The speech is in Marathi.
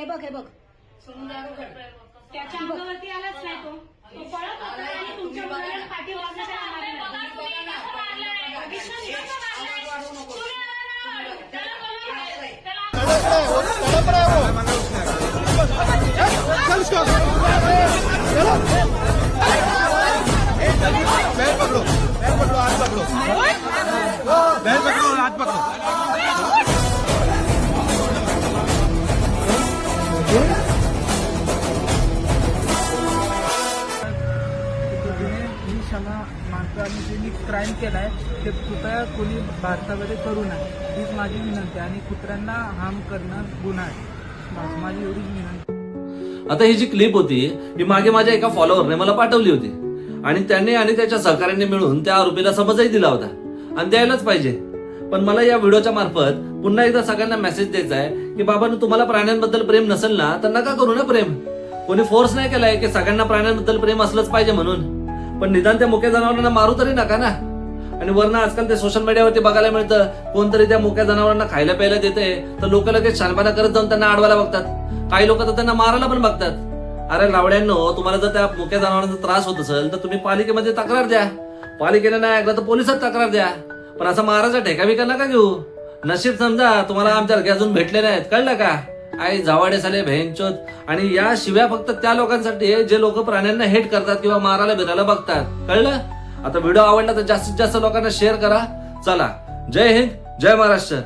हे बघ त्याच्या अंगावरती आलाच नाही तो पळत होता आणि तुमच्या मुलाला पाठी वाजला त्याला ज्यांनी क्राईम केलाय ते कृपया कोणी भारतामध्ये करू नये हीच माझी विनंती आणि कुत्र्यांना हार्म करणं गुन्हा आहे माझी एवढीच विनंती। आता ही जी क्लिप होती ही मागे माझ्या एका फॉलोअरने मला पाठवली होती आणि त्यांनी आणि त्याच्या सहकार्याने मिळून त्या आरोपीला समजही दिला होता आणि द्यायलाच पाहिजे। पण मला या व्हिडिओच्या मार्फत पुन्हा एकदा सगळ्यांना मेसेज द्यायचा आहे की बाबांनो तुम्हाला प्राण्यांबद्दल प्रेम नसेल ना तर नका करू ना प्रेम। कोणी फोर्स नाही केलाय की सगळ्यांना प्राण्यांबद्दल प्रेम असलंच पाहिजे म्हणून, पण निदान त्या मुक्या जनावरांना मारू तरी नका ना। आणि वरनं आजकाल ते सोशल मीडियावरती बघायला मिळतं कोणतरी त्या मुक्या जनावरांना खायला प्यायला देते तर लोक लगेच छानपणा करत जाऊन त्यांना अडवायला बघतात, काही लोक तर त्यांना मारायला पण बघतात। अरे लावड्यांनो, तुम्हाला जर त्या मुक्या जनावरांचा त्रास होत असेल तर तुम्ही पालिकेमध्ये तक्रार द्या, पालिकेने नाही ऐकलं तर पोलिसात तक्रार द्या, पण असा मारायचा ठेका बिका नका घेऊ। नशीब समजा तुम्हाला आमच्यासारखे अजून भेटले नाहीत, कळलं का? आई जावाडे साले भेंचोद। आणि या शिव्या फक्त त्या लोकांसाठी जे लोक प्राण्यांना हेट करतात किंवा मारायला बिरायला बघतात, कळलं? आता व्हिडिओ आवडला तर जास्तीत जास्त लोकांना शेअर करा। चला, जय हिंद, जय महाराष्ट्र।